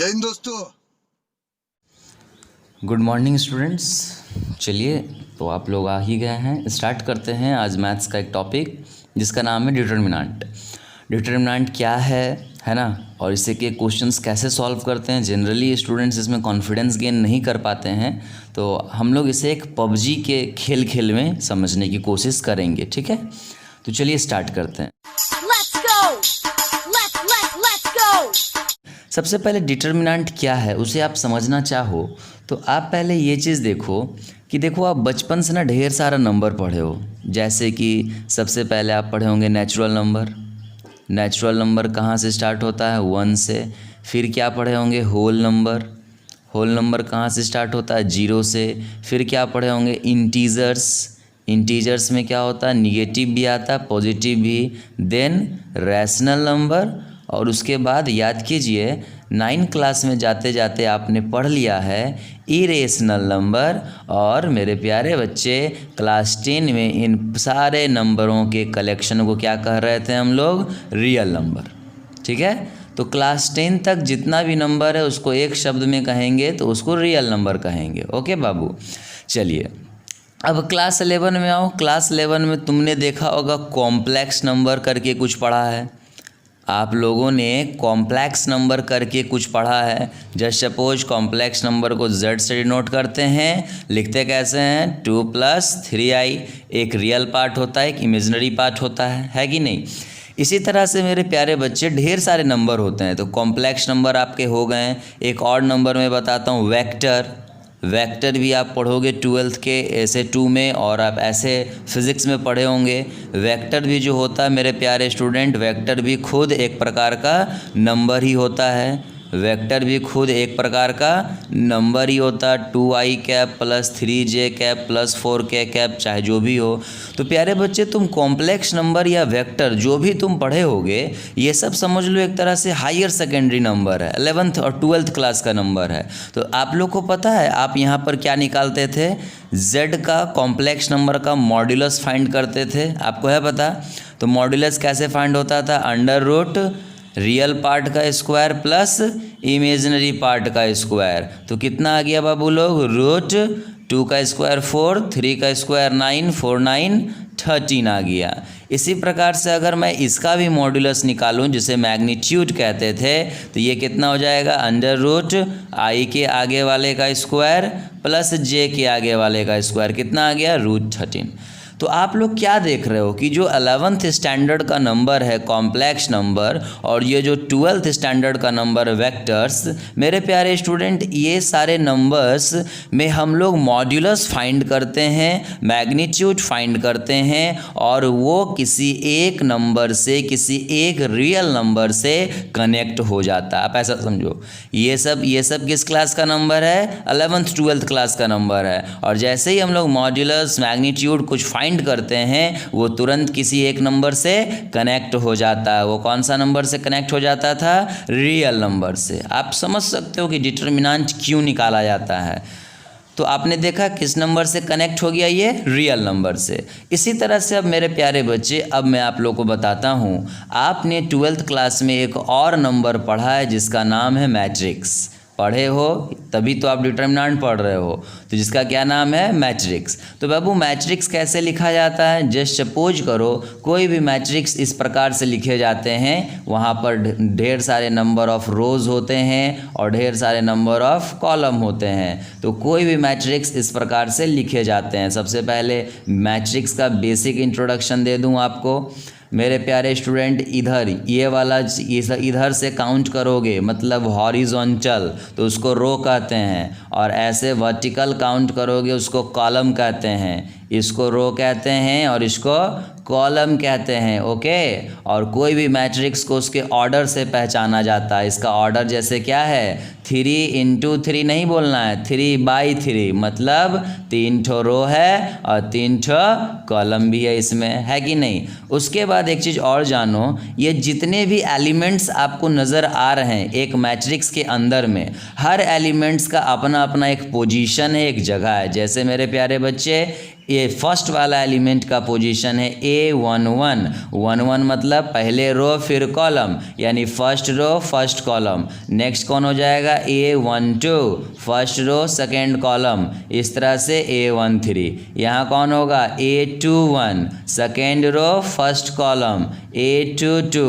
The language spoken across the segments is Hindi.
जय हिंद दोस्तों। Good morning students. चलिए तो आप लोग आ ही गए हैं, स्टार्ट करते हैं आज मैथ्स का एक टॉपिक जिसका नाम है डिटर्मिनेंट। डिटर्मिनेंट क्या है ना, और इससे के क्वेश्चंस कैसे सॉल्व करते हैं। जनरली स्टूडेंट्स इसमें कॉन्फिडेंस गेन नहीं कर पाते हैं, तो हम लोग इसे एक पबजी के खेल में समझने की कोशिश करेंगे, ठीक है। तो चलिए स्टार्ट करते हैं। सबसे पहले डिटर्मिनेंट क्या है उसे आप समझना चाहो तो आप पहले ये चीज़ देखो कि देखो आप बचपन से ना ढेर सारा नंबर पढ़े हो। जैसे कि सबसे पहले आप पढ़े होंगे नेचुरल नंबर। नेचुरल नंबर कहाँ से स्टार्ट होता है? 1 से। फिर क्या पढ़े होंगे? Whole number. होल नंबर कहाँ से स्टार्ट होता है? 0 से। फिर क्या पढ़े होंगे? इंटीजर्स। इंटीजर्स में क्या होता है? निगेटिव भी आता है, पॉजिटिव भी। देन रैशनल नंबर, और उसके बाद याद कीजिए 9 क्लास में जाते जाते आपने पढ़ लिया है इरेशनल नंबर। और मेरे प्यारे बच्चे क्लास 10 में इन सारे नंबरों के कलेक्शन को क्या कह रहे थे हम लोग? रियल नंबर, ठीक है। तो क्लास 10 तक जितना भी नंबर है उसको एक शब्द में कहेंगे तो उसको रियल नंबर कहेंगे। ओके बाबू, चलिए अब क्लास 11 में आओ। क्लास 11 में तुमने देखा होगा कॉम्प्लेक्स नंबर करके कुछ पढ़ा है। आप लोगों ने कॉम्प्लेक्स नंबर करके कुछ पढ़ा है। जस्ट सपोज कॉम्प्लेक्स नंबर को Z से डिनोट करते हैं, लिखते कैसे हैं? 2 + 3i। एक रियल पार्ट होता है, एक इमेजिनरी पार्ट होता है कि नहीं। इसी तरह से मेरे प्यारे बच्चे ढेर सारे नंबर होते हैं। तो कॉम्प्लेक्स नंबर आपके हो गए। एक और नंबर मैं बताता हूँ, वेक्टर। वेक्टर भी आप पढ़ोगे 12th के ऐसे 2 में, और आप ऐसे फिज़िक्स में पढ़े होंगे। वेक्टर भी जो होता है मेरे प्यारे स्टूडेंट, वेक्टर भी खुद एक प्रकार का नंबर ही होता है। वेक्टर भी खुद एक प्रकार का नंबर ही होता है। 2i cap + 3j cap + 4k cap, चाहे जो भी हो। तो प्यारे बच्चे तुम कॉम्प्लेक्स नंबर या वेक्टर जो भी तुम पढ़े होगे, ये सब समझ लो एक तरह से हायर सेकेंडरी नंबर है, 11th और 12th क्लास का नंबर है। तो आप लोग को पता है आप यहाँ पर क्या निकालते थे? z का कॉम्प्लेक्स नंबर का मॉड्यूलस फाइंड करते थे। आपको है पता? तो मॉड्यूलस कैसे फाइंड होता था? अंडर रूट रियल पार्ट का स्क्वायर प्लस इमेजिनरी पार्ट का स्क्वायर। तो कितना आ गया बाबू लोग? √2 का स्क्वायर 4, 3 का स्क्वायर 9, 4 9 13 आ गया। इसी प्रकार से अगर मैं इसका भी मॉड्यूलस निकालूं जिसे मैग्नीट्यूड कहते थे, तो ये कितना हो जाएगा? अंडर रूट i के आगे वाले का स्क्वायर प्लस j के आगे वाले का स्क्वायर। कितना आ गया? √13। तो आप लोग क्या देख रहे हो कि जो 11th स्टैंडर्ड का नंबर है कॉम्प्लेक्स नंबर, और ये जो 12th स्टैंडर्ड का नंबर वेक्टर्स, मेरे प्यारे स्टूडेंट ये सारे नंबर्स में हम लोग मॉड्यूलस फाइंड करते हैं, मैग्नीट्यूड फाइंड करते हैं, और वो किसी एक नंबर से, किसी एक रियल नंबर से कनेक्ट हो जाता है। आप ऐसा समझो, ये सब किस क्लास का नंबर है? 11th 12th क्लास का नंबर है। और जैसे ही हम लोग मॉड्यूलस मैग्नीट्यूड कुछ फाइंड करते हैं, वो तुरंत किसी एक नंबर से कनेक्ट हो जाता है। वो कौन सा नंबर से कनेक्ट हो जाता था? रियल नंबर से। आप समझ सकते हो कि डिटर्मिनेंट क्यों निकाला जाता है। तो आपने देखा किस नंबर से कनेक्ट हो गया? ये रियल नंबर से। इसी तरह से अब मेरे प्यारे बच्चे, अब मैं आप लोगों को बताता हूँ, आपने 12th क्लास में एक और नंबर पढ़ा है जिसका नाम है मैट्रिक्स। पढ़े हो तभी तो आप डिटर्मिनेंट पढ़ रहे हो। तो जिसका क्या नाम है? मैट्रिक्स। तो बाबू मैट्रिक्स कैसे लिखा जाता है? जस्ट सपोज करो कोई भी मैट्रिक्स इस प्रकार से लिखे जाते हैं, वहाँ पर ढेर सारे नंबर ऑफ रोज़ होते हैं और ढेर सारे नंबर ऑफ कॉलम होते हैं। तो कोई भी मैट्रिक्स इस प्रकार से लिखे जाते हैं। सबसे पहले मैट्रिक्स का बेसिक इंट्रोडक्शन दे दूँ आपको। मेरे प्यारे स्टूडेंट, इधर ये वाला इधर से काउंट करोगे मतलब हॉरिजॉन्टल, तो उसको रो कहते हैं, और ऐसे वर्टिकल काउंट करोगे उसको कॉलम कहते हैं। इसको रो कहते हैं और इसको कॉलम कहते हैं। ओके, और कोई भी मैट्रिक्स को उसके ऑर्डर से पहचाना जाता है। इसका ऑर्डर जैसे क्या है? 3 × 3 नहीं बोलना है, 3/3 मतलब 3 ठो रो है और 3 ठो कॉलम भी है इसमें, है कि नहीं। उसके बाद एक चीज़ और जानो, ये जितने भी एलिमेंट्स आपको नज़र आ रहे हैं एक मैट्रिक्स के अंदर में, हर एलिमेंट्स का अपना अपना एक पोजीशन है, एक जगह है। जैसे मेरे प्यारे बच्चे, ये फर्स्ट वाला एलिमेंट का पोजीशन है A11, 11 मतलब पहले रो फिर कॉलम, यानी first row first column. Next कौन हो जाएगा, A12, first row second column. इस तरह से A13। यहाँ कौन होगा, A21, second row first column. A22,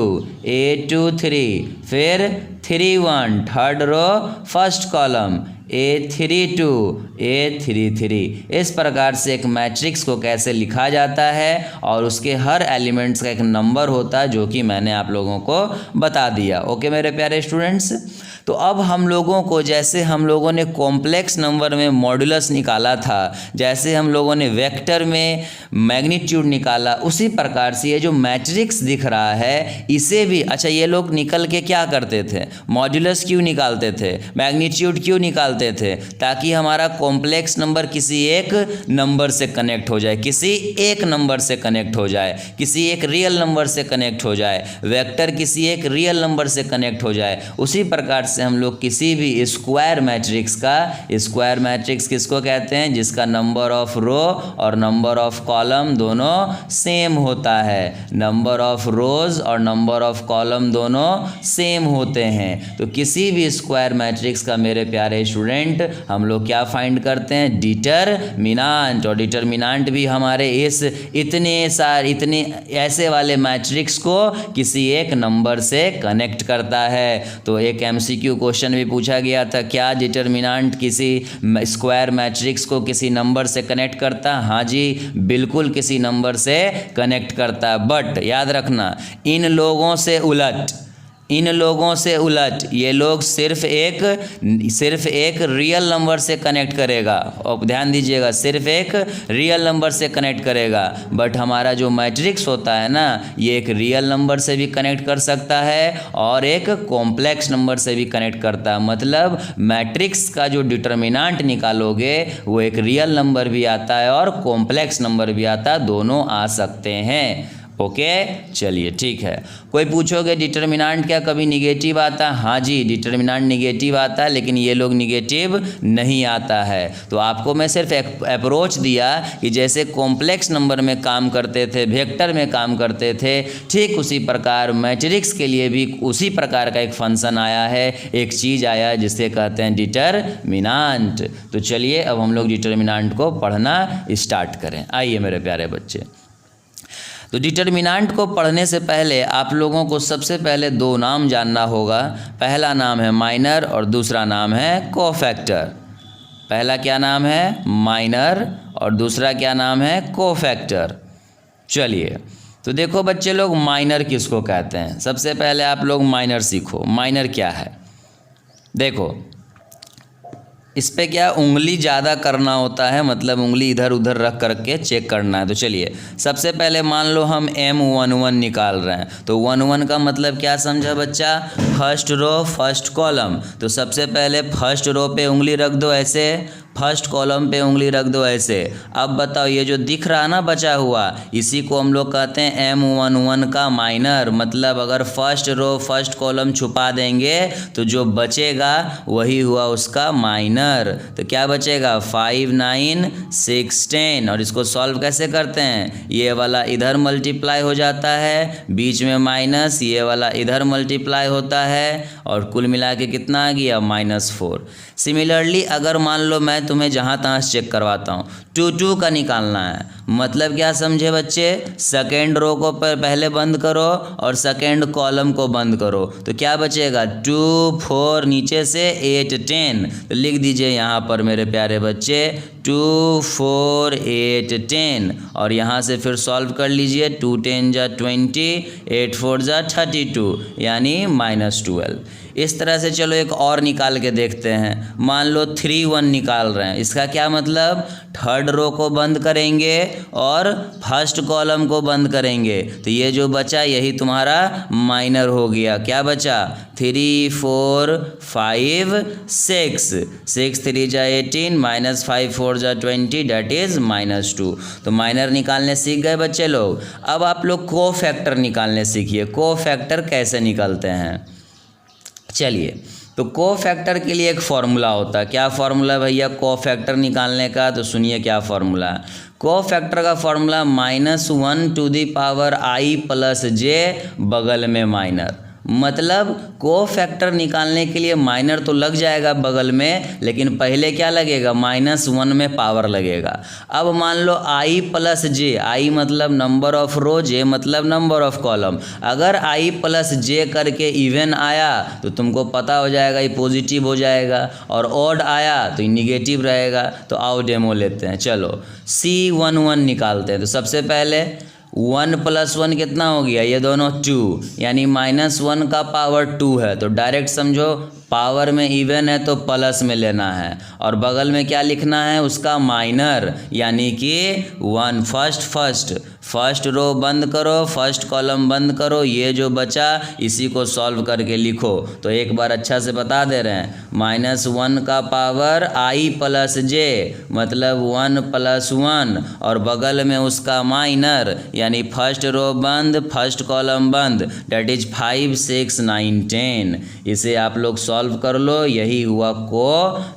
A23, फिर 31, third row first column. A32, A33। इस प्रकार से एक मैट्रिक्स को कैसे लिखा जाता है और उसके हर एलिमेंट्स का एक नंबर होता है, जो कि मैंने आप लोगों को बता दिया। ओके मेरे प्यारे स्टूडेंट्स, तो अब हम लोगों को, जैसे हम लोगों ने कॉम्प्लेक्स नंबर में मॉड्यूलस निकाला था, जैसे हम लोगों ने वेक्टर में मैग्नीट्यूड निकाला, उसी प्रकार से ये जो मैट्रिक्स दिख रहा है इसे भी, अच्छा ये लोग निकल के क्या करते थे, मॉड्यूलस क्यों निकालते थे, मैग्नीट्यूड क्यों निकालते थे, ताकि हमारा कॉम्प्लेक्स नंबर किसी एक नंबर से कनेक्ट हो जाए, किसी एक नंबर से कनेक्ट हो जाए, किसी एक रियल नंबर से कनेक्ट हो जाए, वेक्टर किसी एक रियल नंबर से कनेक्ट हो जाए। उसी प्रकार से हम लोग किसी भी स्क्वायर मैट्रिक्स का, स्क्वायर मैट्रिक्स किसको कहते हैं, जिसका नंबर ऑफ रो और नंबर ऑफ कॉलम दोनों सेम होता है। नंबर ऑफ रोज और नंबर ऑफ कॉलम दोनों सेम होते हैं। तो किसी भी स्क्वायर मैट्रिक्स का मेरे प्यारे स्टूडेंट हम लोग क्या फाइंड करते हैं, डिटरमिनेंट। और डिटरमिनेंट भी हमारे इस इतने ऐसे वाले मैट्रिक्स को किसी एक नंबर से कनेक्ट करता है। तो एक MCQ क्वेश्चन भी पूछा गया था, क्या डिटरमिनेंट किसी स्क्वायर मैट्रिक्स को किसी नंबर से कनेक्ट करता है? हाँ जी, बिल्कुल किसी नंबर से कनेक्ट करता है। बट याद रखना, इन लोगों से उलट ये लोग सिर्फ एक रियल नंबर से कनेक्ट करेगा। और ध्यान दीजिएगा, सिर्फ एक रियल नंबर से कनेक्ट करेगा। बट हमारा जो मैट्रिक्स होता है ना, ये एक रियल नंबर से भी कनेक्ट कर सकता है और एक कॉम्प्लेक्स नंबर से भी कनेक्ट करता है। मतलब मैट्रिक्स का जो डिटरमिनेंट निकालोगे वो एक रियल नंबर भी आता है और कॉम्प्लेक्स नंबर भी आता है, दोनों आ सकते हैं। ओके चलिए ठीक है। कोई पूछोगे डिटरमिनेंट क्या कभी निगेटिव आता है? हाँ जी, डिटरमिनेंट निगेटिव आता है, लेकिन ये लोग निगेटिव नहीं आता है। तो आपको मैं सिर्फ एक अप्रोच दिया कि जैसे कॉम्प्लेक्स नंबर में काम करते थे, वेक्टर में काम करते थे, ठीक उसी प्रकार मैट्रिक्स के लिए भी उसी प्रकार का एक फंक्शन आया है, एक चीज़ आया है जिसे कहते हैं डिटरमिनेंट। तो चलिए अब हम लोग डिटरमिनेंट को पढ़ना स्टार्ट करें। आइए मेरे प्यारे बच्चे, तो डिटरमिनेंट को पढ़ने से पहले आप लोगों को सबसे पहले दो नाम जानना होगा। पहला नाम है माइनर और दूसरा नाम है कोफैक्टर। पहला क्या नाम है, माइनर, और दूसरा क्या नाम है, कोफैक्टर। चलिए तो देखो बच्चे लोग, माइनर किसको कहते हैं? सबसे पहले आप लोग माइनर सीखो। माइनर क्या है? देखो इस पे क्या उंगली ज़्यादा करना होता है, मतलब उंगली इधर उधर रख करके चेक करना है। तो चलिए सबसे पहले मान लो हम M11 निकाल रहे हैं, तो 11 का मतलब क्या समझा बच्चा? First row first column. तो सबसे पहले फर्स्ट रो पे उंगली रख दो ऐसे, फर्स्ट कॉलम पे उंगली रख दो ऐसे। अब बताओ ये जो दिख रहा ना बचा हुआ, इसी को हम लोग कहते हैं M11 का माइनर। मतलब अगर फर्स्ट रो फर्स्ट कॉलम छुपा देंगे तो जो बचेगा वही हुआ उसका माइनर। तो क्या बचेगा? 5 9 6 10। और इसको सॉल्व कैसे करते हैं? ये वाला इधर मल्टीप्लाई हो जाता है, बीच में माइनस, ये वाला इधर मल्टीप्लाई होता है, और कुल मिला के कितना आ गया? -4। सिमिलरली अगर मान लो मैं तुम्हें जहाँ तहाँ चेक करवाता हूँ, 2 2 का निकालना है, मतलब क्या समझे बच्चे? सेकेंड रो को पहले बंद करो और सेकेंड कॉलम को बंद करो, तो क्या बचेगा? 2 4, नीचे से 8 10। तो लिख दीजिए यहाँ पर मेरे प्यारे बच्चे 2 4 8 10, और यहाँ से फिर सॉल्व कर लीजिए। 2 10 जा 20, 8 4 जा 32, यानी -12। इस तरह से चलो एक और निकाल के देखते हैं। मान लो 3 1 निकाल रहे हैं, इसका क्या मतलब? थर्ड थर्ड रो को बंद करेंगे और फर्स्ट कॉलम को बंद करेंगे, तो ये जो बचा यही तुम्हारा माइनर हो गया। क्या बचा? 3 4 5 6, 6 3 जा 18 माइनस 5 4 जा 20 डेट इज -2। तो माइनर निकालने सीख गए बच्चे लोग। अब आप लोग को फैक्टर निकालने सीखिए। को फैक्टर कैसे निकलते हैं, चलिए। तो को फैक्टर के लिए एक फॉर्मूला होता है। क्या फॉर्मूला भैया को फैक्टर निकालने का? तो सुनिए क्या फॉर्मूला है। को फैक्टर का formula -1 to the power i plus j बगल में माइनर। मतलब को फैक्टर निकालने के लिए माइनर तो लग जाएगा बगल में, लेकिन पहले क्या लगेगा? -1 में पावर लगेगा। अब मान लो i प्लस जे, i मतलब नंबर ऑफ रो, j मतलब नंबर ऑफ कॉलम। अगर i प्लस जे करके इवन आया तो तुमको पता हो जाएगा ये पॉजिटिव हो जाएगा, और ऑड आया तो ये निगेटिव रहेगा। तो आओ डेमो लेते हैं। चलो C11 निकालते हैं। तो सबसे पहले 1 + 1 कितना हो गया? ये दोनों 2, यानी -1 का पावर 2 है। तो डायरेक्ट समझो पावर में इवन है तो प्लस में लेना है, और बगल में क्या लिखना है? उसका माइनर, यानी कि 1। फर्स्ट रो बंद करो, फर्स्ट कॉलम बंद करो, ये जो बचा इसी को सॉल्व करके लिखो। तो एक बार अच्छा से बता दे रहे हैं, -1 का पावर i प्लस जे मतलब 1 + 1, और बगल में उसका माइनर, यानी फर्स्ट रो बंद फर्स्ट कॉलम बंद, डेट इज 5 6 9 10। इसे आप लोग सॉल्व कर लो, यही हुआ को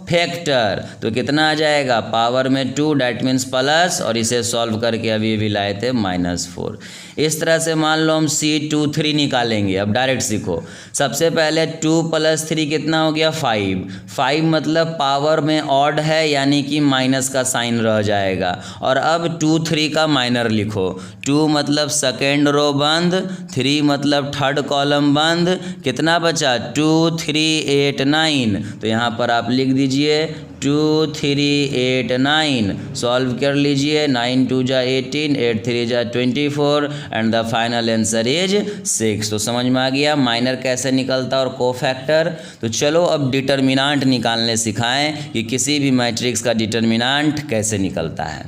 फैक्टर। तो कितना आ जाएगा? पावर में 2 डेट मीन्स प्लस, और इसे सॉल्व करके अभी भी लाए थे -4। इस तरह से मान लो हम C23 निकालेंगे। अब डायरेक्ट सीखो। सबसे पहले 2 + 3 कितना हो गया? 5 मतलब पावर में ऑड है, यानी कि माइनस का साइन रह जाएगा। और अब 2 3 का माइनर लिखो। 2 मतलब सेकेंड रो बंद, 3 मतलब थर्ड कॉलम बंद। कितना बचा? 2 3 8 9। तो यहाँ पर आप लिख दीजिए 2 3 8 9। सॉल्व कर लीजिए। 9 2 जा 18, 8 3 जा 24, and the final answer is 6। तो समझ में आ गया माइनर कैसे निकलता और को फैक्टर। तो चलो अब डिटर्मिनांट निकालने सिखाएं कि किसी भी मैट्रिक्स का डिटर्मिनांट कैसे निकलता है।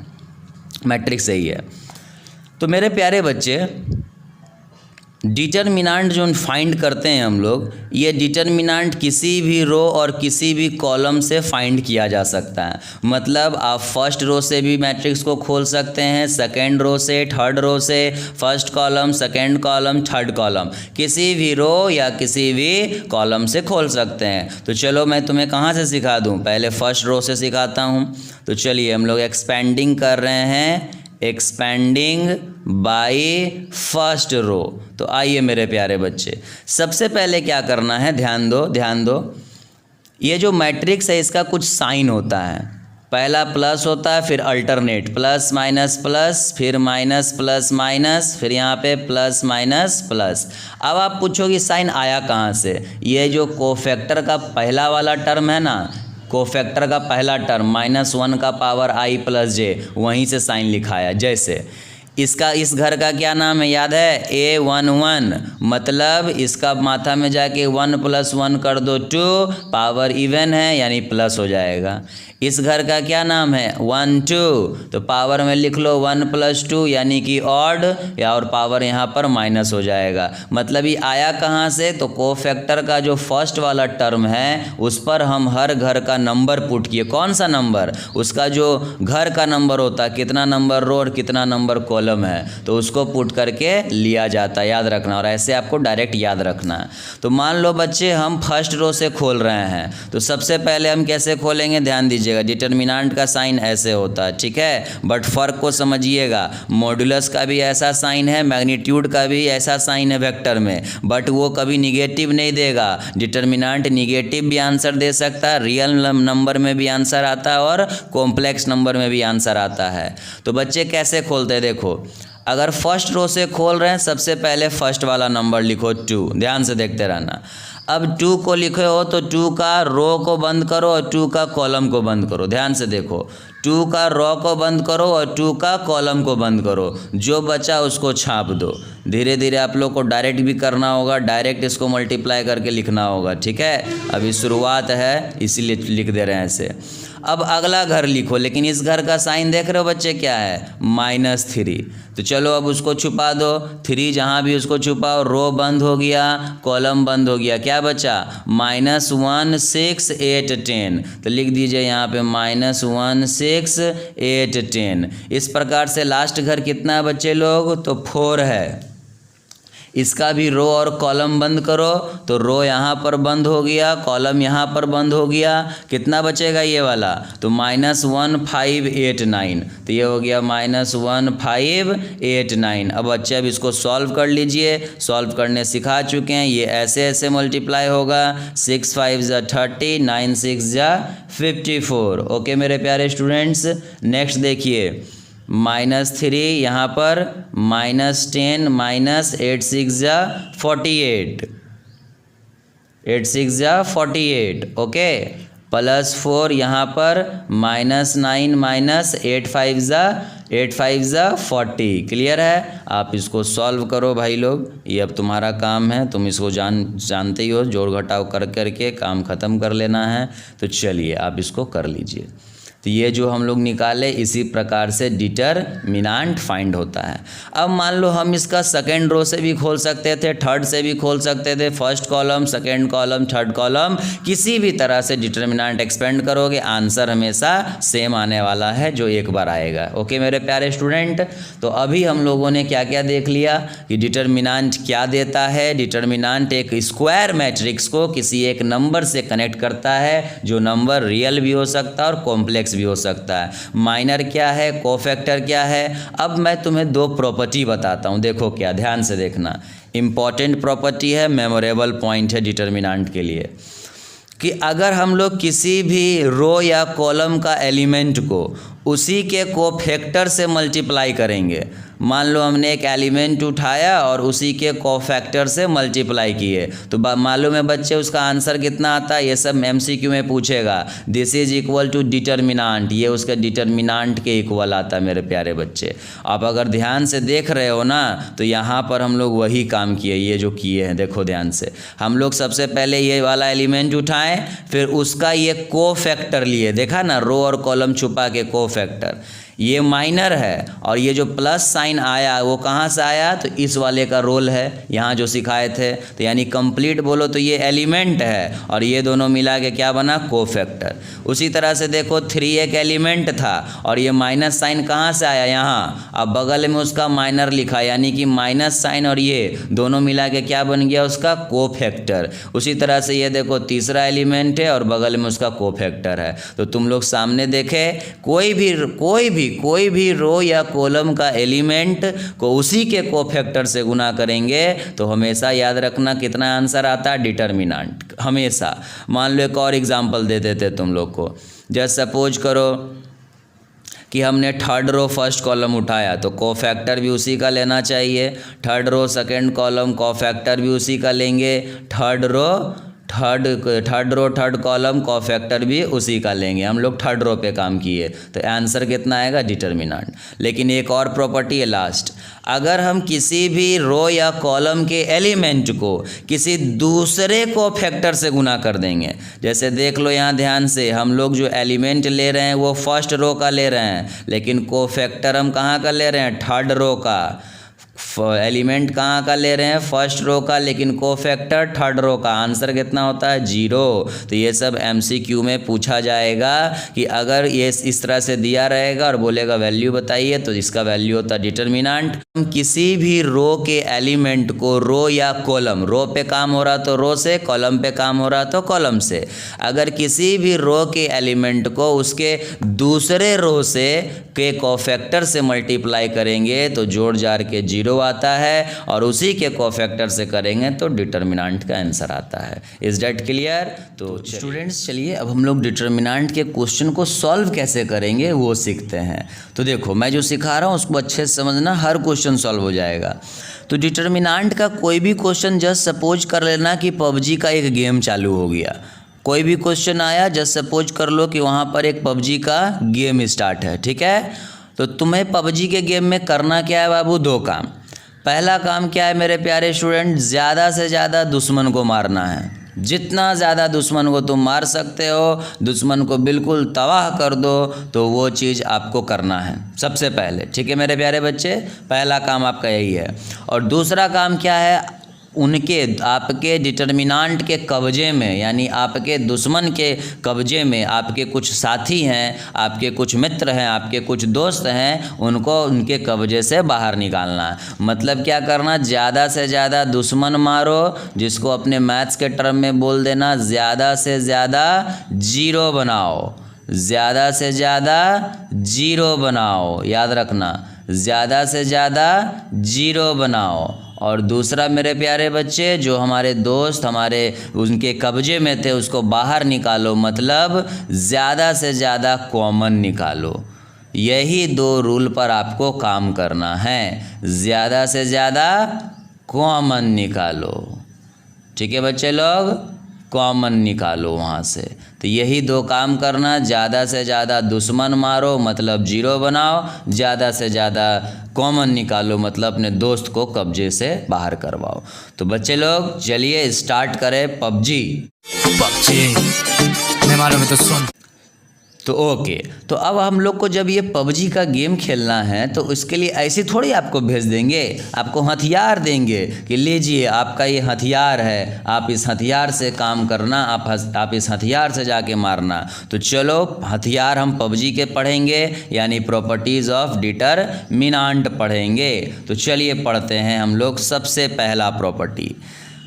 मैट्रिक्स सही है। तो मेरे प्यारे बच्चे, डिटर्मिनांट जो फाइंड करते हैं हम लोग, ये डिटर्मिनांट किसी भी रो और किसी भी कॉलम से फाइंड किया जा सकता है। मतलब आप फर्स्ट रो से भी मैट्रिक्स को खोल सकते हैं, सेकेंड रो से, थर्ड रो से, first column, second column, third column, किसी भी रो या किसी भी कॉलम से खोल सकते हैं। तो चलो मैं तुम्हें कहाँ से सिखा दूँ? पहले फर्स्ट रो से सिखाता हूँ। तो चलिए हम लोग एक्सपेंडिंग कर रहे हैं, एक्सपेंडिंग बाय फर्स्ट रो। तो आइए मेरे प्यारे बच्चे, सबसे पहले क्या करना है, ध्यान दो। ये जो मैट्रिक्स है इसका कुछ साइन होता है। पहला प्लस होता है, फिर अल्टरनेट प्लस माइनस प्लस, फिर माइनस प्लस माइनस, फिर यहाँ पे प्लस माइनस प्लस। अब आप पूछोगे साइन आया कहाँ से? ये जो कोफैक्टर का पहला वाला टर्म है ना, कोफैक्टर का पहला टर्म -1 का पावर i प्लस जे, वहीं से साइन लिखाया। जैसे इसका, इस घर का क्या नाम है याद है? A11। मतलब इसका माथा में जाके 1 + 1 कर दो 2, पावर इवन है यानी प्लस हो जाएगा। इस घर का क्या नाम है? 1 2, तो पावर में लिख लो 1 + 2 यानी कि ऑड, या और पावर यहाँ पर माइनस हो जाएगा। मतलब ये आया कहाँ से? तो कोफैक्टर का जो फर्स्ट वाला टर्म है उस पर हम हर घर का नंबर पुट किए। कौन सा नंबर? उसका जो घर का नंबर होता है, कितना नंबर रो और कितना नंबर कॉलम है, तो उसको पुट करके लिया जाता है। याद रखना, और ऐसे आपको डायरेक्ट याद रखना है। तो मान लो बच्चे हम फर्स्ट रो से खोल रहे हैं, तो सबसे पहले हम कैसे खोलेंगे? ध्यान दीजिए, डिटर्मिनेंट का साइन ऐसे होता है, ठीक है। बट फर्क को समझिएगा, मॉड्यूलस का भी ऐसा साइन है, मैग्नीट्यूड का भी ऐसा साइन है वेक्टर में, बट वो कभी निगेटिव नहीं देगा। डिटर्मिनेंट निगेटिव भी आंसर दे सकता है, रियल नंबर में भी आंसर आता है, और कॉम्प्लेक्स नंबर में भी आंसर आता है। तो बच्चे कैसे खोलते हैं देखो, अगर फर्स्ट रो से खोल रहे हैं, सबसे पहले फर्स्ट वाला नंबर लिखो 2, ध्यान से देखते रहना। अब 2 को लिखे हो तो 2 का रो को बंद करो और 2 का कॉलम को बंद करो। ध्यान से देखो, 2 का रो को बंद करो और 2 का कॉलम को बंद करो, जो बचा उसको छाप दो। धीरे धीरे आप लोग को डायरेक्ट भी करना होगा, डायरेक्ट इसको मल्टीप्लाई करके लिखना होगा, ठीक है। अभी शुरुआत है इसीलिए लिख दे रहे हैं ऐसे। अब अगला घर लिखो, लेकिन इस घर का साइन देख रहे हो बच्चे क्या है, -3। तो चलो अब उसको छुपा दो, 3 जहाँ भी उसको छुपाओ, रो बंद हो गया, कॉलम बंद हो गया, क्या बचा -1 6 8 10। तो लिख दीजिए यहाँ पे -1 6 8 10। इस प्रकार से लास्ट घर कितना है बच्चे लोग, तो 4 है। इसका भी रो और कॉलम बंद करो, तो रो यहाँ पर बंद हो गया, कॉलम यहाँ पर बंद हो गया, कितना बचेगा ये वाला, तो -1 5 8 9। तो ये हो गया -1 5 8 9। अब बच्चे अब इसको सॉल्व कर लीजिए, सॉल्व करने सिखा चुके हैं, ये ऐसे ऐसे मल्टीप्लाई होगा, 6 5 ज़ा 30, 9 6 ज़ा 54। ओके मेरे प्यारे स्टूडेंट्स, नेक्स्ट देखिए -3 यहाँ पर, -10 -8 6 ज़ा 48, 8 6 ज़ा 48। ओके, +4 यहाँ पर, -9 -8 5 ज़ा 40। क्लियर है। आप इसको सॉल्व करो भाई लोग, ये अब तुम्हारा काम है, तुम इसको जानते ही हो, जोड़ घटाव कर करके काम ख़त्म कर लेना है। तो चलिए आप इसको कर लीजिए। तो ये जो हम लोग निकाले, इसी प्रकार से डिटरमिनेंट फाइंड होता है। अब मान लो हम इसका सेकेंड रो से भी खोल सकते थे, थर्ड से भी खोल सकते थे, first column, second column, third column, किसी भी तरह से डिटरमिनेंट एक्सपेंड करोगे, आंसर हमेशा सेम आने वाला है, जो एक बार आएगा। ओके मेरे प्यारे स्टूडेंट, तो अभी हम लोगों ने क्या क्या देख लिया कि डिटरमिनेंट क्या देता है। डिटरमिनेंट एक स्क्वायर मैट्रिक्स को किसी एक नंबर से कनेक्ट करता है, जो नंबर रियल भी हो सकता है और कॉम्प्लेक्स भी हो सकता है। माइनर क्या है, कोफैक्टर क्या है। अब मैं तुम्हें 2 प्रॉपर्टी बताता हूं, देखो क्या, ध्यान से देखना। इंपॉर्टेंट प्रॉपर्टी है, मेमोरेबल पॉइंट है डिटरमिनेंट के लिए, कि अगर हम लोग किसी भी रो या कॉलम का एलिमेंट को उसी के कोफैक्टर से मल्टीप्लाई करेंगे, मान लो हमने एक एलिमेंट उठाया और उसी के कोफैक्टर से मल्टीप्लाई किए, तो मालूम है बच्चे उसका आंसर कितना आता है। ये सब एमसीक्यू में पूछेगा। This is equal to determinant, ये उसके डिटरमिनेंट के इक्वल आता है मेरे प्यारे बच्चे। आप अगर ध्यान से देख रहे हो ना, तो यहाँ पर हम लोग वही काम किए, ये जो किए हैं देखो ध्यान से। हम लोग सबसे पहले ये वाला एलिमेंट उठाएं, फिर उसका ये कोफैक्टर लिए, देखा ना, रो और कॉलम छुपा के कोफैक्टर। ये माइनर है और ये जो प्लस साइन आया वो कहाँ से आया, तो इस वाले का रोल है, यहाँ जो सिखाए थे। तो यानी कंप्लीट बोलो तो ये एलिमेंट है और ये दोनों मिला के क्या बना, कोफैक्टर। उसी तरह से देखो 3 एक एलिमेंट था और ये माइनस साइन कहाँ से आया, यहाँ। अब बगल में उसका माइनर लिखा, यानी कि माइनस साइन और ये दोनों मिला के क्या बन गया, उसका कोफैक्टर। उसी तरह से ये देखो तीसरा एलिमेंट है और बगल में उसका कोफैक्टर है। तो तुम लोग सामने देखे, कोई भी रो या कॉलम का एलिमेंट को उसी के कोफैक्टर से गुना करेंगे तो हमेशा याद रखना कितना आंसर आता है, डिटरमिनेंट हमेशा। मान लो एक और एग्जांपल दे देते तुम लोग को। जस्ट सपोज करो कि हमने थर्ड रो फर्स्ट कॉलम उठाया, तो कोफैक्टर भी उसी का लेना चाहिए। Third row second column, cofactor भी उसी का लेंगे। Third row third column, cofactor भी उसी का लेंगे। हम लोग थर्ड रो पे काम किए, तो आंसर कितना आएगा, डिटरमिनेंट। लेकिन एक और प्रॉपर्टी है लास्ट, अगर हम किसी भी रो या कॉलम के एलिमेंट को किसी दूसरे कोफैक्टर से गुना कर देंगे, जैसे देख लो यहाँ ध्यान से, हम लोग जो एलिमेंट ले रहे हैं वो फर्स्ट रो का ले रहे हैं, लेकिन कोफैक्टर हम कहाँ का ले रहे हैं, थर्ड रो का। एलिमेंट कहाँ का ले रहे हैं, फर्स्ट रो का, लेकिन कोफैक्टर थर्ड रो का। आंसर कितना होता है, 0। तो ये सब एमसीक्यू में पूछा जाएगा कि अगर ये इस तरह से दिया रहेगा और बोलेगा वैल्यू बताइए, तो इसका वैल्यू होता है डिटरमिनेंट। हम किसी भी रो के एलिमेंट को, रो या कॉलम, रो पे काम हो रहा तो रो से, कॉलम पे काम हो रहा तो कॉलम से, अगर किसी भी रो के एलिमेंट को उसके दूसरे रो से के कोफैक्टर से मल्टीप्लाई करेंगे तो जोड़ जाड़ के 0 आता है, और उसी के कोफैक्टर से करेंगे तो डिटरमिनेंट का आंसर आता है। Is that clear. तो स्टूडेंट्स चलिए अब हम लोग डिटरमिनेंट के क्वेश्चन को सॉल्व कैसे करेंगे वो सीखते हैं। तो देखो मैं जो सिखा रहा हूँ उसको अच्छे से समझना, हर क्वेश्चन सॉल्व हो जाएगा। तो डिटरमिनेंट का कोई भी क्वेश्चन, जस्ट सपोज कर लेना कि पबजी का एक गेम चालू हो गया, कोई भी क्वेश्चन आया, जस्ट सपोज कर लो कि वहाँ पर एक पबजी का गेम स्टार्ट है, ठीक है। तो तुम्हें पबजी के गेम में करना क्या है बाबू, 2 काम। पहला काम क्या है मेरे प्यारे स्टूडेंट, ज़्यादा से ज़्यादा दुश्मन को मारना है, जितना ज़्यादा दुश्मन को तुम मार सकते हो, दुश्मन को बिल्कुल तबाह कर दो, तो वो चीज़ आपको करना है सबसे पहले। ठीक है मेरे प्यारे बच्चे, पहला काम आपका यही है। और दूसरा काम क्या है, उनके आपके डिटर्मिनांट के कब्जे में, यानी आपके दुश्मन के कब्जे में आपके कुछ साथी हैं, आपके कुछ मित्र हैं, आपके कुछ दोस्त हैं, उनको उनके कब्जे से बाहर निकालना है। मतलब क्या करना, ज़्यादा से ज़्यादा दुश्मन मारो, जिसको अपने मैथ्स के टर्म में बोल देना ज़्यादा से ज़्यादा जीरो बनाओ, ज़्यादा से ज़्यादा जीरो बनाओ, याद रखना ज़्यादा से ज़्यादा जीरो बनाओ। और दूसरा मेरे प्यारे बच्चे, जो हमारे दोस्त हमारे उनके कब्जे में थे उसको बाहर निकालो, मतलब ज़्यादा से ज़्यादा कॉमन निकालो। यही 2 रूल पर आपको काम करना है, ज़्यादा से ज़्यादा कॉमन निकालो। ठीक है बच्चे लोग, कॉमन निकालो वहाँ से। तो यही 2 काम करना, ज़्यादा से ज़्यादा दुश्मन मारो मतलब जीरो बनाओ, ज़्यादा से ज़्यादा कॉमन निकालो मतलब अपने दोस्त को कब्जे से बाहर करवाओ। तो बच्चे लोग चलिए स्टार्ट करें पबजी। मैं मालूम है तो सुन। तो ओके, तो अब हम लोग को जब ये पबजी का गेम खेलना है तो उसके लिए ऐसे थोड़ी आपको भेज देंगे, आपको हथियार देंगे कि लीजिए आपका ये हथियार है, आप इस हथियार से काम करना, आप इस हथियार से जाके मारना। तो चलो हथियार हम पबजी के पढ़ेंगे, यानी प्रॉपर्टीज़ ऑफ डिटरमिनेंट पढ़ेंगे। तो चलिए पढ़ते हैं हम लोग। सबसे पहला प्रॉपर्टी,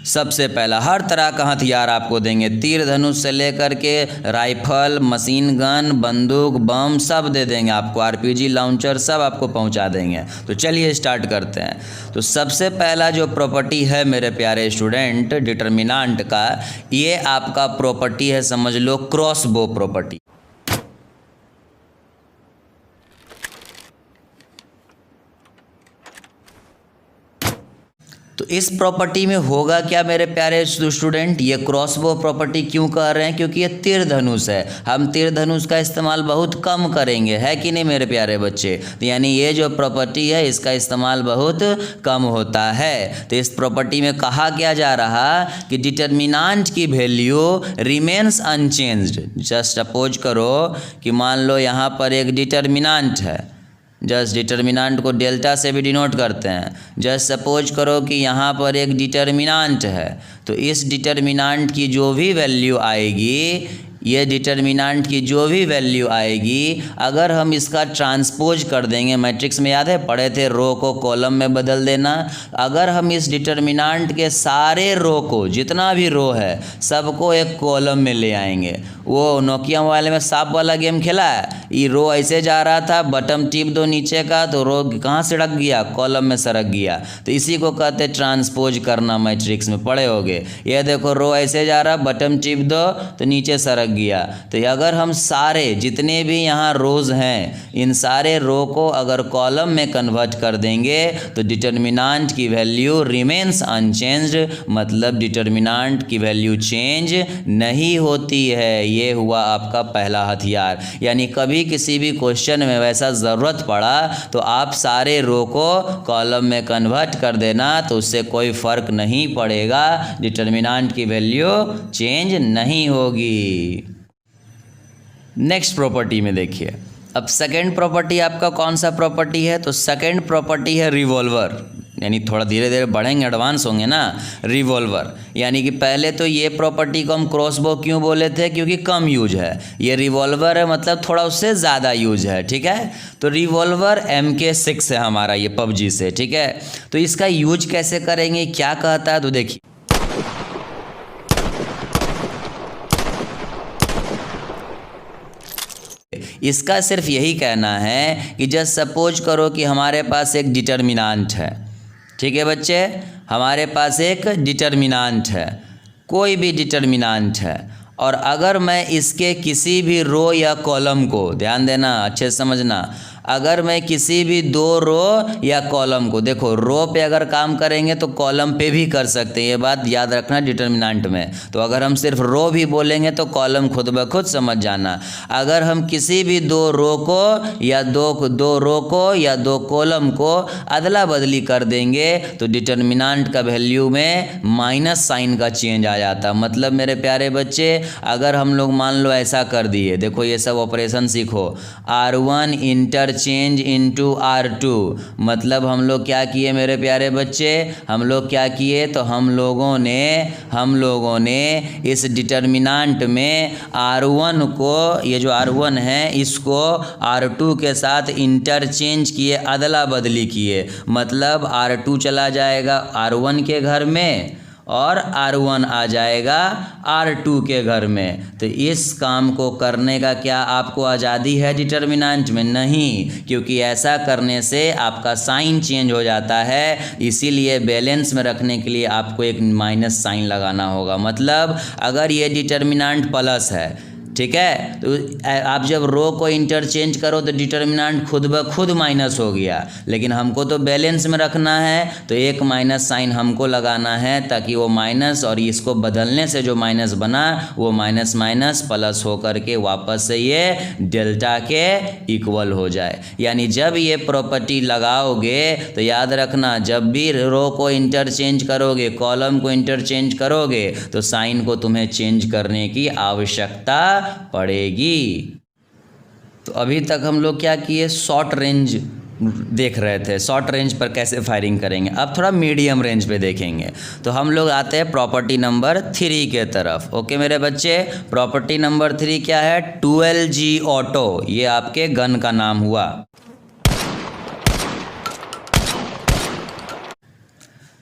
सबसे पहला हर तरह का हथियार आपको देंगे, तीर धनुष से लेकर के राइफल, मशीन गन, बंदूक, बम सब दे देंगे आपको, आरपीजी लॉन्चर सब आपको पहुंचा देंगे। तो चलिए स्टार्ट करते हैं। तो सबसे पहला जो प्रॉपर्टी है मेरे प्यारे स्टूडेंट डिटरमिनेंट का, ये आपका प्रॉपर्टी है, समझ लो क्रॉस बो प्रॉपर्टी। तो इस प्रॉपर्टी में होगा क्या मेरे प्यारे स्टूडेंट, ये क्रॉसबो प्रॉपर्टी क्यों कह रहे हैं, क्योंकि ये तीर धनुष है। हम तीर धनुष का इस्तेमाल बहुत कम करेंगे, है कि नहीं मेरे प्यारे बच्चे। तो यानी ये जो प्रॉपर्टी है इसका इस्तेमाल बहुत कम होता है। तो इस प्रॉपर्टी में कहा क्या जा रहा कि डिटरमिनेंट की value remains unchanged. Just suppose करो कि मान लो यहाँ पर एक डिटरमिनेंट है, जस्ट डिटरमिनेंट को डेल्टा से भी डिनोट करते हैं। जस्ट सपोज करो कि यहाँ पर एक डिटरमिनेंट है, तो इस डिटरमिनेंट की जो भी वैल्यू आएगी, ये डिटरमिनेंट की जो भी वैल्यू आएगी, अगर हम इसका ट्रांसपोज कर देंगे, मैट्रिक्स में याद है पढ़े थे, रो को कॉलम में बदल देना। अगर हम इस डिटरमिनेंट के सारे रो को, जितना भी रो है सबको एक कॉलम में ले आएंगे। वो नोकिया मोबाइल में सांप वाला गेम खेला है, ये रो ऐसे जा रहा था, बटन टिप दो नीचे का तो रो कहाँ सड़क गया, कॉलम में सड़क गया। तो इसी को कहते हैं ट्रांसपोज करना, मैट्रिक्स में पढ़े होगे। ये देखो रो ऐसे जा रहा, बटन टिप दो तो नीचे सड़क गया। तो अगर हम सारे जितने भी यहाँ रोज हैं, इन सारे रो को अगर कॉलम में कन्वर्ट कर देंगे तो डिटरमिनेंट की वैल्यू रिमेन्स अनचेंज्ड, मतलब डिटरमिनेंट की वैल्यू चेंज नहीं होती है। ये हुआ आपका पहला हथियार। यानी कभी किसी भी क्वेश्चन में वैसा ज़रूरत पड़ा तो आप सारे रो को कॉलम में कन्वर्ट कर देना, तो उससे कोई फ़र्क नहीं पड़ेगा, डिटरमिनेंट की वैल्यू चेंज नहीं होगी। नेक्स्ट प्रॉपर्टी में देखिए, अब सेकेंड प्रॉपर्टी आपका कौन सा प्रॉपर्टी है, तो सेकेंड प्रॉपर्टी है रिवॉल्वर। यानी थोड़ा धीरे धीरे बढ़ेंगे, एडवांस होंगे ना। रिवॉल्वर यानी कि पहले तो ये प्रॉपर्टी को हम क्रॉसबो क्यों बोले थे, क्योंकि कम यूज है। ये रिवॉल्वर है मतलब थोड़ा उससे ज़्यादा यूज है, ठीक है। तो रिवॉल्वर MK6 है हमारा ये पबजी से, ठीक है। तो इसका यूज कैसे करेंगे, क्या कहता है, तो देखिए इसका सिर्फ यही कहना है कि जस्ट सपोज करो कि हमारे पास एक डिटरमिनेंट है, ठीक है बच्चे, हमारे पास एक डिटरमिनेंट है, कोई भी डिटरमिनेंट है, और अगर मैं इसके किसी भी रो या कॉलम को, ध्यान देना अच्छे से समझना, अगर मैं किसी भी दो रो या कॉलम को, देखो रो पे अगर काम करेंगे तो कॉलम पे भी कर सकते हैं, ये बात याद रखना डिटर्मिनेंट में। तो अगर हम सिर्फ रो भी बोलेंगे तो कॉलम खुद ब खुद समझ जाना। अगर हम किसी भी दो रो को या दो कॉलम को अदला बदली कर देंगे तो डिटर्मिनेंट का वैल्यू में माइनस साइन का चेंज आ जाता। मतलब मेरे प्यारे बच्चे, अगर हम लोग मान लो ऐसा कर दिए, देखो ये सब ऑपरेशन सीखो, R1 इंटरचेंज इनटू R2, मतलब हम लोग क्या किए मेरे प्यारे बच्चे, हम लोग क्या किए, तो हम लोगों ने इस डिटर्मिनेंट में R1 को, ये जो R1 है इसको R2 के साथ इंटरचेंज किए, अदला बदली किए। मतलब R2 चला जाएगा R1 के घर में और R1 आ जाएगा R2 के घर में। तो इस काम को करने का क्या आपको आज़ादी है डिटर्मिनेंट में? नहीं, क्योंकि ऐसा करने से आपका साइन चेंज हो जाता है। इसीलिए बैलेंस में रखने के लिए आपको एक माइनस साइन लगाना होगा। मतलब अगर ये डिटर्मिनेंट प्लस है, ठीक है, तो आप जब रो को इंटरचेंज करो तो डिटर्मिनेंट खुद ब खुद माइनस हो गया, लेकिन हमको तो बैलेंस में रखना है तो एक माइनस साइन हमको लगाना है ताकि वो माइनस और इसको बदलने से जो माइनस बना वो माइनस माइनस प्लस हो करके वापस से ये डेल्टा के इक्वल हो जाए। यानी जब ये प्रॉपर्टी लगाओगे तो याद रखना, जब भी रो को इंटरचेंज करोगे, कॉलम को इंटरचेंज करोगे तो साइन को तुम्हें चेंज करने की आवश्यकता पड़ेगी। तो अभी तक हम लोग क्या किए, शॉर्ट रेंज देख रहे थे, शॉर्ट रेंज पर कैसे फायरिंग करेंगे। अब थोड़ा मीडियम रेंज पे देखेंगे। तो हम लोग आते हैं प्रॉपर्टी नंबर 3 के तरफ। ओके मेरे बच्चे, प्रॉपर्टी नंबर 3 क्या है? 12G ऑटो, ये आपके गन का नाम हुआ।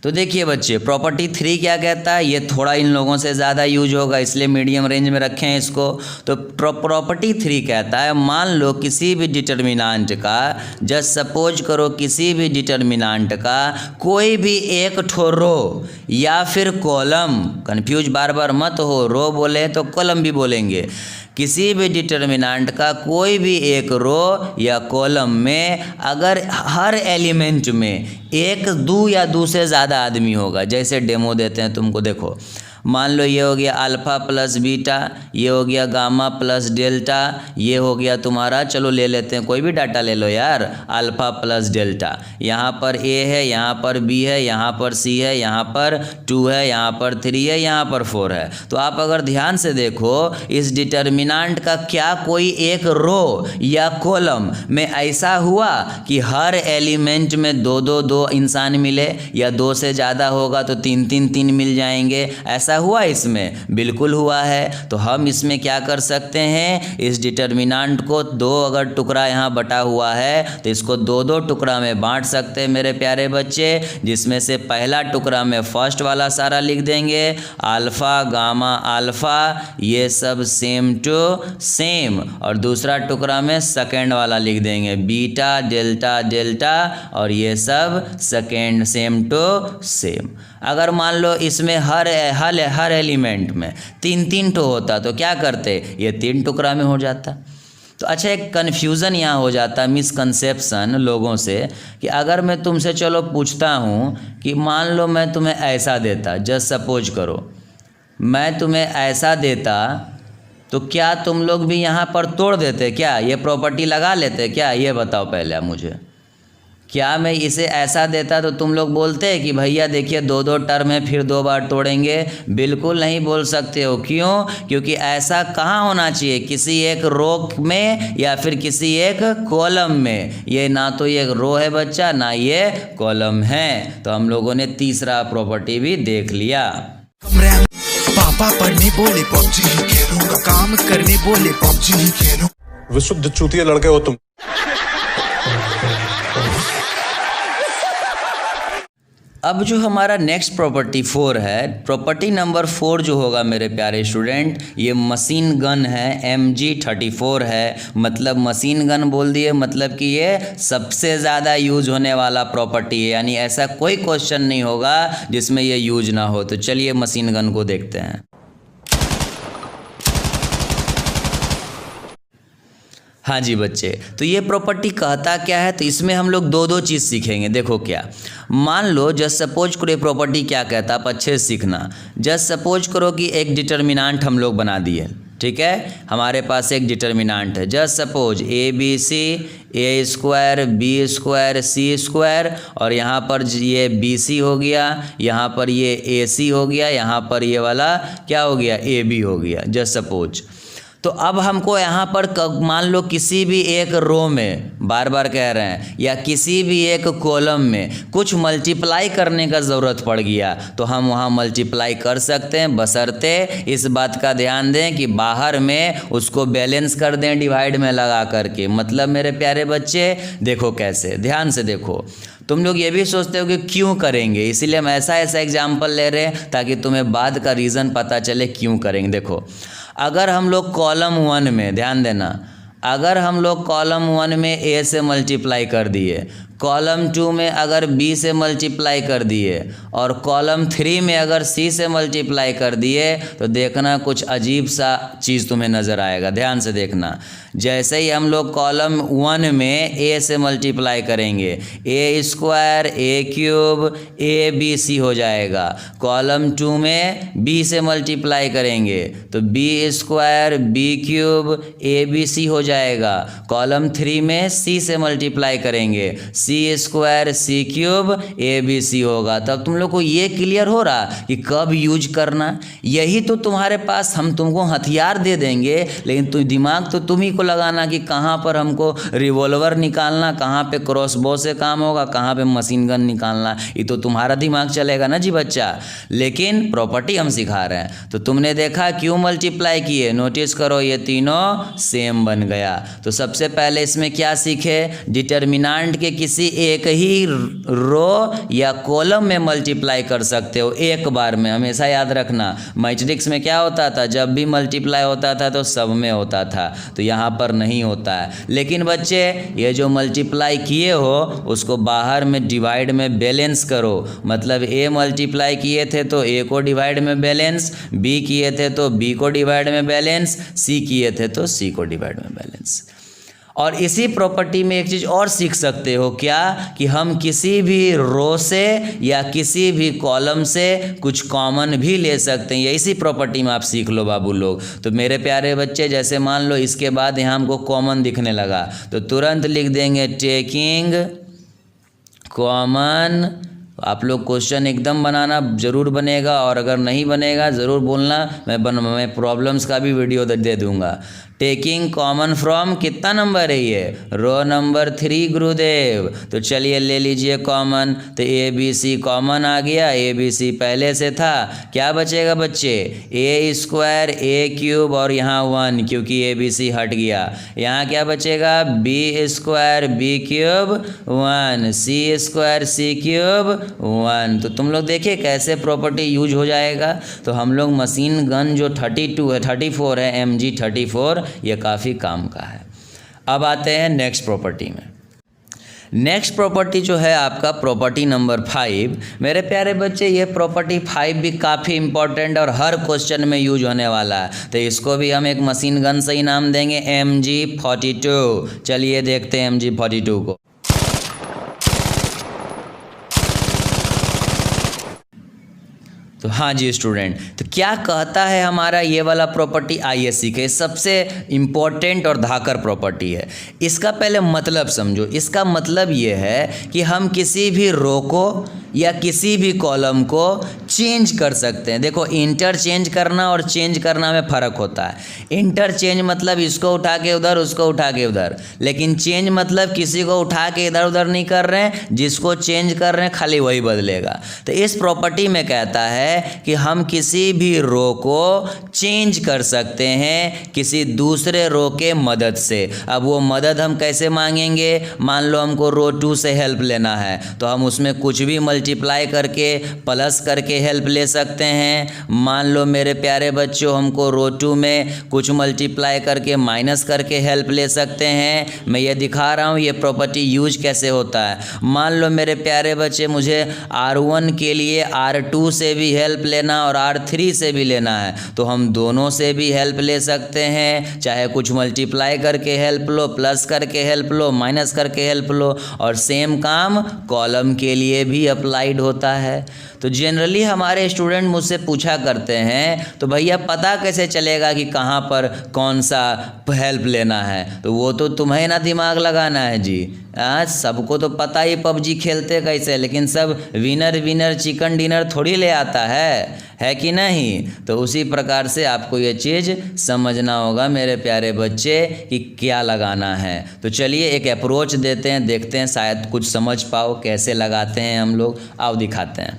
तो देखिए बच्चे, प्रॉपर्टी 3 क्या कहता है, ये थोड़ा इन लोगों से ज़्यादा यूज होगा इसलिए मीडियम रेंज में रखें इसको। तो प्रॉपर्टी 3 कहता है, मान लो किसी भी डिटर्मिनेंट का, जस्ट सपोज करो किसी भी डिटर्मिनेंट का कोई भी एक ठो रो या फिर कॉलम, कन्फ्यूज बार बार मत हो, रो बोले तो कॉलम भी बोलेंगे, किसी भी डिटर्मिनेंट का कोई भी एक रो या कॉलम में अगर हर एलिमेंट में एक, दो या दो से ज़्यादा आदमी होगा, जैसे डेमो देते हैं तुमको, देखो मान लो ये हो गया अल्फ़ा प्लस बीटा, ये हो गया गामा प्लस डेल्टा, ये हो गया तुम्हारा, चलो ले लेते हैं कोई भी डाटा ले लो यार, अल्फ़ा प्लस डेल्टा, यहाँ पर ए है, यहाँ पर बी है, यहाँ पर सी है, यहाँ पर 2 है, यहाँ पर 3 है, यहाँ पर 4 है। तो आप अगर ध्यान से देखो, इस डिटर्मिनेंट का क्या कोई एक रो या कॉलम में ऐसा हुआ कि हर एलिमेंट में दो इंसान मिले, या 2 से ज़्यादा होगा तो 3 मिल जाएंगे, ऐसा हुआ इसमें? बिल्कुल हुआ है। तो हम इसमें क्या कर सकते हैं, इस डिटर्मिनेंट को 2 अगर टुकड़ा यहाँ बटा हुआ है तो इसको 2 टुकड़ा में बांट सकते हैं मेरे प्यारे बच्चे, जिसमें से पहला टुकड़ा में फर्स्ट वाला सारा लिख देंगे, अल्फ़ा गामा अल्फ़ा ये सब सेम टू सेम, और दूसरा टुकड़ा में सेकेंड वाला लिख देंगे, बीटा डेल्टा डेल्टा और ये सब सेकेंड सेम टू सेम। अगर मान लो इसमें हर एलिमेंट में 3 टो होता तो क्या करते, ये 3 टुकड़ा में हो जाता। तो अच्छा, एक कन्फ्यूज़न यहाँ हो जाता, मिसकंसेप्शन लोगों से, कि अगर मैं तुमसे चलो पूछता हूँ कि मान लो मैं तुम्हें ऐसा देता, जस्ट सपोज करो मैं तुम्हें ऐसा देता, तो क्या तुम लोग भी यहाँ पर तोड़ देते क्या, ये प्रॉपर्टी लगा लेते क्या? ये बताओ पहले आप मुझे। क्या मैं इसे ऐसा देता तो तुम लोग बोलते हैं कि भैया देखिए 2 टर्म है, फिर 2 बार तोड़ेंगे? बिल्कुल नहीं बोल सकते हो। क्यों? क्योंकि ऐसा कहाँ होना चाहिए, किसी एक रो में या फिर किसी एक कॉलम में। ये ना तो ये रो है बच्चा, ना ये कॉलम है। तो हम लोगों ने तीसरा प्रॉपर्टी भी देख लिया। पापा पढ़ने बोले पबजी ही खेलूंगा, काम करने बोले पबजी ही खेलूं। विशुद्ध चूतिया लड़के हो तुम। अब जो हमारा नेक्स्ट प्रॉपर्टी 4 है, प्रॉपर्टी नंबर 4 जो होगा मेरे प्यारे स्टूडेंट, ये मशीन गन है, MG34 है। मतलब मशीन गन बोल दिए, मतलब कि ये सबसे ज़्यादा यूज होने वाला प्रॉपर्टी है, यानी ऐसा कोई क्वेश्चन नहीं होगा जिसमें ये यूज ना हो। तो चलिए मशीन गन को देखते हैं। हाँ जी बच्चे, तो ये प्रॉपर्टी कहता क्या है, तो इसमें हम लोग दो चीज़ सीखेंगे। देखो क्या, मान लो जस्ट सपोज करो ये प्रॉपर्टी क्या कहता है, आप अच्छे से सीखना। जस्ट सपोज करो कि एक डिटर्मिनांट हम लोग बना दिए, ठीक है, हमारे पास एक डिटर्मिनांट है। Just suppose A B C A square B square C square, और यहाँ पर ये बी सी हो गया, यहाँ पर ये ए सी हो गया, यहाँ पर ये वाला क्या हो गया, ए बी हो गया। जस्ट सपोज, तो अब हमको यहाँ पर मान लो किसी भी एक रो में, बार बार कह रहे हैं, या किसी भी एक कॉलम में कुछ मल्टीप्लाई करने का ज़रूरत पड़ गया, तो हम वहाँ मल्टीप्लाई कर सकते हैं, बशर्ते इस बात का ध्यान दें कि बाहर में उसको बैलेंस कर दें डिवाइड में लगा करके। मतलब मेरे प्यारे बच्चे देखो कैसे, ध्यान से देखो। तुम लोग ये भी सोचते हो कि क्यों करेंगे, इसीलिए हम ऐसा एग्जाम्पल ले रहे हैं ताकि तुम्हें बाद का रीज़न पता चले क्यों करेंगे। देखो, अगर हम लोग कॉलम 1 में, ध्यान देना, अगर हम लोग कॉलम 1 में ए से मल्टीप्लाई कर दिए, कॉलम 2 में अगर बी से मल्टीप्लाई कर दिए, और कॉलम 3 में अगर सी से मल्टीप्लाई कर दिए, तो देखना कुछ अजीब सा चीज़ तुम्हें नज़र आएगा। ध्यान से देखना, जैसे ही हम लोग कॉलम 1 में ए से मल्टीप्लाई करेंगे, A square A cube A B C हो जाएगा। कॉलम 2 में बी से मल्टीप्लाई करेंगे तो B square B cube A B C हो जाएगा। कॉलम 3 में सी से मल्टीप्लाई करेंगे, C square C cube A B C होगा। तब तुम लोग को ये क्लियर हो रहा कि कब यूज करना। यही तो तुम्हारे पास, हम तुमको हथियार दे देंगे, लेकिन दिमाग तो तुम ही को लगाना कि कहाँ पर हमको रिवॉल्वर निकालना, कहाँ पे क्रॉसबो से काम होगा, कहाँ पे मशीन गन निकालना, ये तो तुम्हारा दिमाग चलेगा ना जी बच्चा। लेकिन प्रॉपर्टी हम सिखा रहे हैं। तो तुमने देखा क्यों मल्टीप्लाई किए, नोटिस करो ये तीनों सेम बन गया। तो सबसे पहले इसमें क्या सीखे, डिटर्मिनांट के किसी एक ही रो या कॉलम में मल्टीप्लाई कर सकते हो एक बार में। हमेशा याद रखना, मैट्रिक्स में क्या होता था, जब भी मल्टीप्लाई होता था तो सब में होता था, तो यहाँ पर नहीं होता है। लेकिन बच्चे ये जो मल्टीप्लाई किए हो उसको बाहर में डिवाइड में बैलेंस करो। मतलब ए मल्टीप्लाई किए थे तो ए को डिवाइड में बैलेंस, बी किए थे तो बी को डिवाइड में बैलेंस, सी किए थे तो सी को डिवाइड में बैलेंस। और इसी प्रॉपर्टी में एक चीज़ और सीख सकते हो क्या, कि हम किसी भी रो से या किसी भी कॉलम से कुछ कॉमन भी ले सकते हैं। ये इसी प्रॉपर्टी में आप सीख लो बाबू लोग। तो मेरे प्यारे बच्चे, जैसे मान लो इसके बाद यहाँ हमको कॉमन दिखने लगा तो तुरंत लिख देंगे टेकिंग कॉमन। आप लोग क्वेश्चन एकदम बनाना ज़रूर बनेगा, और अगर नहीं बनेगा ज़रूर बोलना, मैं प्रॉब्लम्स का भी वीडियो दे दूँगा। टेकिंग कॉमन फ्रॉम, कितना नंबर है ये, रो नंबर 3 गुरुदेव। तो चलिए ले लीजिए कॉमन। तो ए बी सी कॉमन आ गया, ए बी सी पहले से था, क्या बचेगा बच्चे, ए स्क्वायर ए क्यूब और यहाँ 1 क्योंकि ए बी सी हट गया। यहाँ क्या बचेगा, बी स्क्वायर बी क्यूब 1 सी स्क्वायर सी क्यूब 1। तो तुम लोग देखिए कैसे प्रॉपर्टी यूज हो जाएगा। तो हम लोग मशीन गन जो 34 है MG 34, ये काफ़ी काम का है। अब आते हैं नेक्स्ट प्रॉपर्टी में। नेक्स्ट प्रॉपर्टी जो है आपका प्रॉपर्टी नंबर 5। मेरे प्यारे बच्चे, ये प्रॉपर्टी 5 भी काफ़ी इंपॉर्टेंट और हर क्वेश्चन में यूज होने वाला है। तो इसको भी हम एक मशीन गन से ही नाम देंगे, MG 42। चलिए देखते हैं MG 42 को। तो हाँ जी स्टूडेंट, तो क्या कहता है हमारा ये वाला प्रॉपर्टी, आइए सीखे। सबसे इम्पोर्टेंट और धाकर प्रॉपर्टी है। इसका पहले मतलब समझो। इसका मतलब ये है कि हम किसी भी रो को या किसी भी कॉलम को चेंज कर सकते हैं। देखो, इंटरचेंज करना और चेंज करना में फ़र्क होता है। इंटरचेंज मतलब इसको उठा के उधर, उसको उठा के उधर, लेकिन चेंज मतलब किसी को उठा के इधर उधर नहीं कर रहे हैं, जिसको चेंज कर रहे हैं खाली वही बदलेगा। तो इस प्रॉपर्टी में कहता है कि हम किसी भी रो को चेंज कर सकते हैं किसी दूसरे रो के मदद से। अब वो मदद हम कैसे मांगेंगे, मान लो हमको रो 2 से हेल्प लेना है, तो हम उसमें कुछ भी मल्टीप्लाई करके प्लस करके हेल्प ले सकते हैं। मान लो मेरे प्यारे बच्चों हमको रो 2 में कुछ मल्टीप्लाई करके माइनस करके हेल्प ले सकते हैं। मैं ये दिखा रहा हूँ ये प्रॉपर्टी यूज कैसे होता है। मान लो मेरे प्यारे बच्चे मुझे R1 के लिए R2 से भी हेल्प लेना और R3 से भी लेना है, तो हम दोनों से भी हेल्प ले सकते हैं। चाहे कुछ मल्टीप्लाई करके हेल्प लो, प्लस करके हेल्प लो, माइनस करके हेल्प लो, और सेम काम कॉलम के लिए भी अप्लाइड होता है। तो जनरली हमारे स्टूडेंट मुझसे पूछा करते हैं तो भैया पता कैसे चलेगा कि कहाँ पर कौन सा हेल्प लेना है। तो वो तो तुम्हें ना दिमाग लगाना है जी। आज सबको तो पता ही पबजी खेलते कैसे, लेकिन सब विनर विनर चिकन डिनर थोड़ी ले आता है कि नहीं। तो उसी प्रकार से आपको ये चीज़ समझना होगा मेरे प्यारे बच्चे कि क्या लगाना है। तो चलिए एक अप्रोच देते हैं, देखते हैं शायद कुछ समझ पाओ कैसे लगाते हैं हम लोग। आओ दिखाते हैं।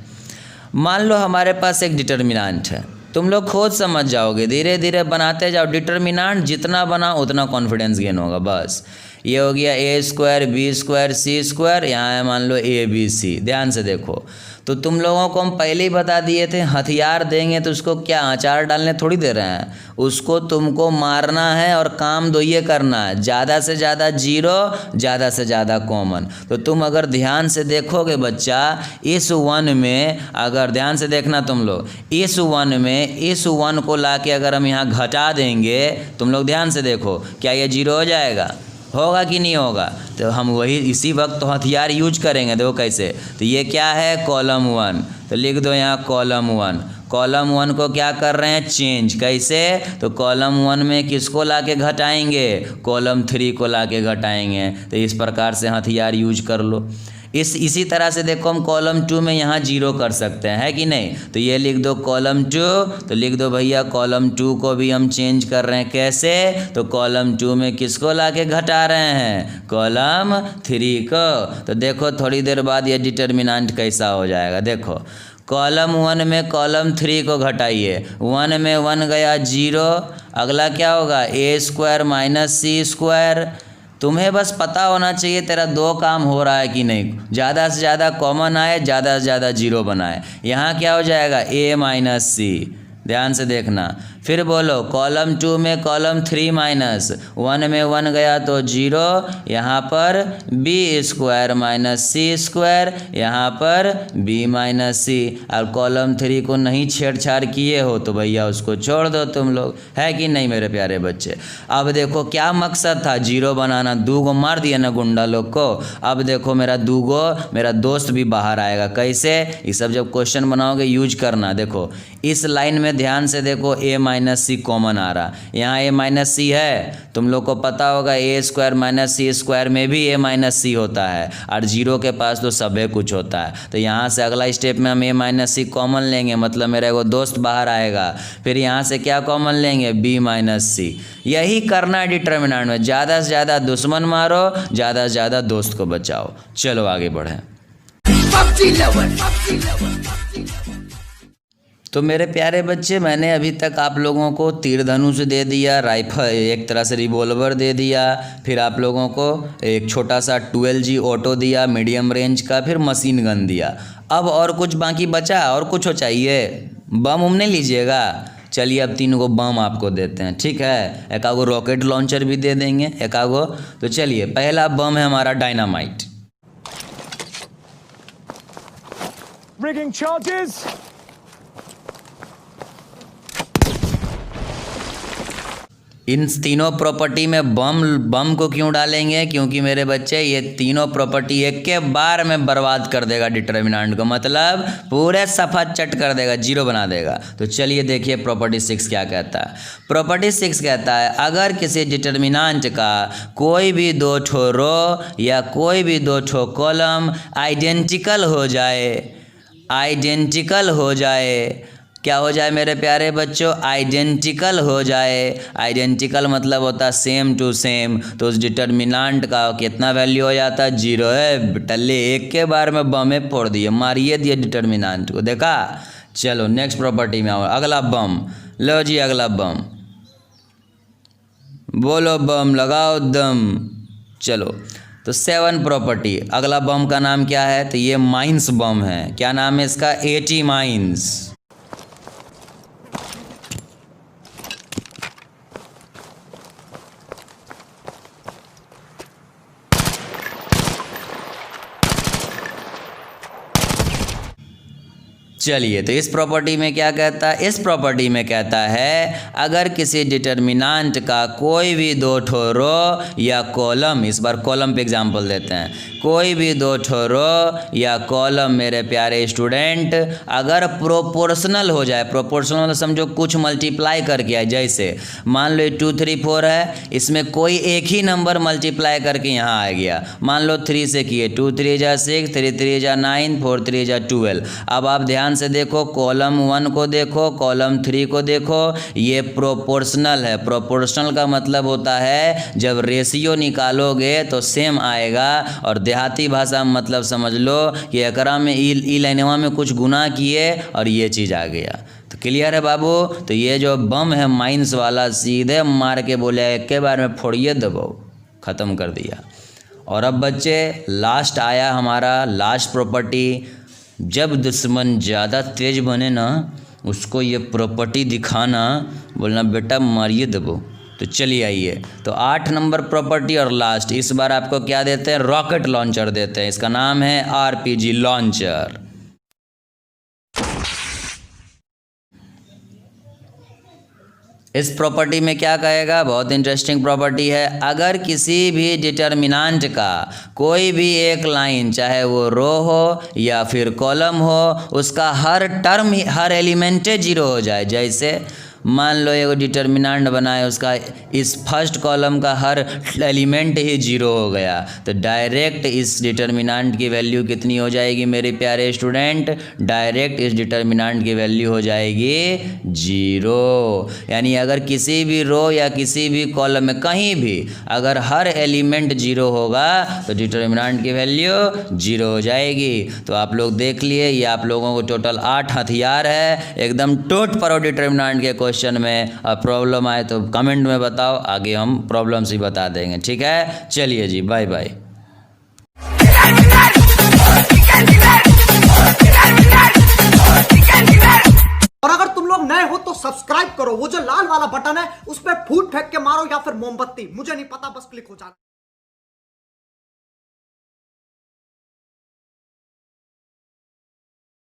मान लो हमारे पास एक डिटर्मिनेंट है, तुम लोग खुद समझ जाओगे, धीरे धीरे बनाते जाओ। डिटर्मिनेंट जितना बना उतना कॉन्फिडेंस गेन होगा। बस ये हो गया A² B² C², यहाँ है मान लो ABC। ध्यान से देखो, तो तुम लोगों को हम पहले ही बता दिए थे हथियार देंगे तो उसको क्या अचार डालने थोड़ी दे रहे हैं, उसको तुमको मारना है और काम दो ये करना है। ज़्यादा से ज़्यादा 0, ज़्यादा से ज़्यादा कॉमन। तो तुम अगर ध्यान से देखोगे बच्चा, इस 1 में अगर ध्यान से देखना तुम लोग, इस 1 में इस 1 को ला के अगर हम यहाँ घटा देंगे, तुम लोग ध्यान से देखो, क्या ये 0 हो जाएगा? होगा कि नहीं होगा? तो हम वही इसी वक्त तो हथियार यूज करेंगे। देखो कैसे, तो ये क्या है कॉलम 1, तो लिख दो यहाँ कॉलम 1। कॉलम 1 को क्या कर रहे हैं चेंज, कैसे? तो कॉलम 1 में किसको लाके घटाएंगे? कॉलम 3 को लाके घटाएंगे। तो इस प्रकार से हथियार यूज कर लो। इसी तरह से देखो हम कॉलम 2 में यहाँ 0 कर सकते हैं, है कि नहीं? तो ये लिख दो कॉलम 2, तो लिख दो भैया कॉलम 2 को भी हम चेंज कर रहे हैं। कैसे? तो कॉलम 2 में किसको लाके घटा रहे हैं? कॉलम 3 को। तो देखो थोड़ी देर बाद ये डिटर्मिनेंट कैसा हो जाएगा। देखो कॉलम 1 में कॉलम 3 को घटाइए, 1 में 1 गया 0, अगला क्या होगा A² - C²। तुम्हें बस पता होना चाहिए तेरा 2 काम हो रहा है कि नहीं। ज़्यादा से ज़्यादा कॉमन आए, ज़्यादा से ज़्यादा 0 बनाए। यहाँ क्या हो जाएगा A - C। ध्यान से देखना, फिर बोलो कॉलम 2 में कॉलम 3 माइनस, 1 में 1 गया तो 0, यहाँ पर B² - C², यहाँ पर B - C। और कॉलम 3 को नहीं छेड़छाड़ किए हो तो भैया उसको छोड़ दो तुम लोग, है कि नहीं मेरे प्यारे बच्चे। अब देखो क्या मकसद था 0 बनाना, 2 को मार दिया ना गुंडा लोग को। अब देखो मेरा 2 मेरा दोस्त भी बाहर आएगा। कैसे? ये सब जब क्वेश्चन बनाओगे यूज करना। देखो इस लाइन में ध्यान से देखो A - C कॉमन आ रहा, यहाँ A - C है, तुम लोग को पता होगा A² - C² में भी A - C होता है, और 0 के पास तो सभी कुछ होता है। तो यहाँ से अगला स्टेप में हम A - C कॉमन लेंगे, मतलब मेरा एगो दोस्त बाहर आएगा। फिर यहाँ से क्या कॉमन लेंगे? B - C। यही करना है डिटर्मिनेंट में, ज़्यादा से ज़्यादा दुश्मन मारो, ज़्यादा से ज़्यादा दोस्त को बचाओ। चलो आगे बढ़ें। तो मेरे प्यारे बच्चे, मैंने अभी तक आप लोगों को तीर धनुष दे दिया, राइफल एक तरह से रिवॉल्वर दे दिया, फिर आप लोगों को एक छोटा सा 12G ऑटो दिया मीडियम रेंज का, फिर मशीन गन दिया। अब और कुछ बाकी बचा? और कुछ हो चाहिए? बम उम नहीं लीजिएगा? चलिए अब 3 गो बम आपको देते हैं, ठीक है। एक आगो रॉकेट लॉन्चर भी दे देंगे, एक आगो। तो चलिए पहला बम है हमारा डायनामाइट। Rigging charges. इन तीनों प्रॉपर्टी में बम को क्यों डालेंगे? क्योंकि मेरे बच्चे ये तीनों प्रॉपर्टी एक के बार में बर्बाद कर देगा डिटर्मिनेंट को, मतलब पूरे सफा चट कर देगा, 0 बना देगा। तो चलिए देखिए प्रॉपर्टी 6 क्या कहता है। प्रॉपर्टी 6 कहता है अगर किसी डिटर्मिनेंट का कोई भी 2 ठो रो या कोई भी 2 ठो कॉलम आइडेंटिकल हो जाए, क्या हो जाए मेरे प्यारे बच्चों? आइडेंटिकल हो जाए। आइडेंटिकल मतलब होता है सेम टू सेम। तो उस डिटर्मिनेंट का कितना वैल्यू हो जाता है? 0 है। टल्ले एक के बार में बम फोड़ दिए, मारिए दिए डिटर्मिनेंट को। देखा? चलो नेक्स्ट प्रॉपर्टी में आओ। अगला बम लो जी, अगला बम बोलो, बम लगाओ दम। चलो तो 7 प्रॉपर्टी। अगला बम का नाम क्या है? तो ये माइंस बम है। क्या नाम है इसका? AT mines. चलिए, तो इस प्रॉपर्टी में क्या कहता है? इस प्रॉपर्टी में कहता है अगर किसी डिटर्मिनेंट का कोई भी दो ठो रो या कॉलम, इस बार कॉलम पे एग्जांपल देते हैं, कोई भी दो ठो रो या कॉलम मेरे प्यारे स्टूडेंट अगर प्रोपोर्शनल हो जाए, प्रोपोर्शनल मतलब समझो कुछ मल्टीप्लाई करके आए, जैसे मान लो 2 3 4 है, इसमें कोई एक ही नंबर मल्टीप्लाई करके यहाँ आ गया, मान लो 3 से किए, 2 3 जा 6, 3 3 जा 9, 4 3 जा 12। अब आप ध्यान से देखो, कॉलम 1 को देखो, कॉलम 3 को देखो, ये प्रोपोर्शनल है। प्रोपोर्शनल का मतलब होता है जब रेशियो निकालोगे तो सेम आएगा, और देहाती भाषा में मतलब समझ लो कि एकरा में ई लाइनवा में कुछ गुना किए और ये चीज़ आ गया। तो क्लियर है बाबू? तो ये जो बम है माइंस वाला, सीधे मार के बोले एक के बार में फोड़िए दबो, ख़त्म कर दिया। और अब बच्चे लास्ट आया हमारा, लास्ट प्रॉपर्टी। जब दुश्मन ज़्यादा तेज बने ना, उसको ये प्रॉपर्टी दिखाना, बोलना बेटा मारिए दबो। तो चलिए आइए, तो 8 नंबर प्रॉपर्टी और लास्ट, इस बार आपको क्या देते हैं? रॉकेट लॉन्चर देते हैं। इसका नाम है RPG लॉन्चर। इस प्रॉपर्टी में क्या कहेगा? बहुत इंटरेस्टिंग प्रॉपर्टी है। अगर किसी भी डिटर्मिनेंट का कोई भी एक लाइन, चाहे वो रो हो या फिर कॉलम हो, उसका हर टर्म, हर एलिमेंटे 0 हो जाए। जैसे मान लो एगो डिटर्मिनेंट बनाए, उसका इस फर्स्ट कॉलम का हर एलिमेंट ही 0 हो गया, तो डायरेक्ट इस डिटर्मिनेंट की वैल्यू कितनी हो जाएगी मेरे प्यारे स्टूडेंट? डायरेक्ट इस डिटर्मिनेंट की वैल्यू हो जाएगी 0। यानी अगर किसी भी रो या किसी भी कॉलम में कहीं भी अगर हर एलिमेंट 0 होगा तो डिटर्मिनेंट की वैल्यू 0 हो जाएगी। तो आप लोग देख लिए, ये आप लोगों को टोटल 8 हथियार है, एकदम टोट परो डिटर्मिनेंट के क्वेश्चन में। अब प्रॉब्लम आए तो कमेंट में बताओ, आगे हम प्रॉब्लम्स ही बता देंगे। ठीक है, चलिए जी, बाय बाय। और अगर तुम लोग नए हो तो सब्सक्राइब करो, वो जो लाल वाला बटन है उस पर फूट फेंक के मारो या फिर मोमबत्ती, मुझे नहीं पता, बस क्लिक हो जाना।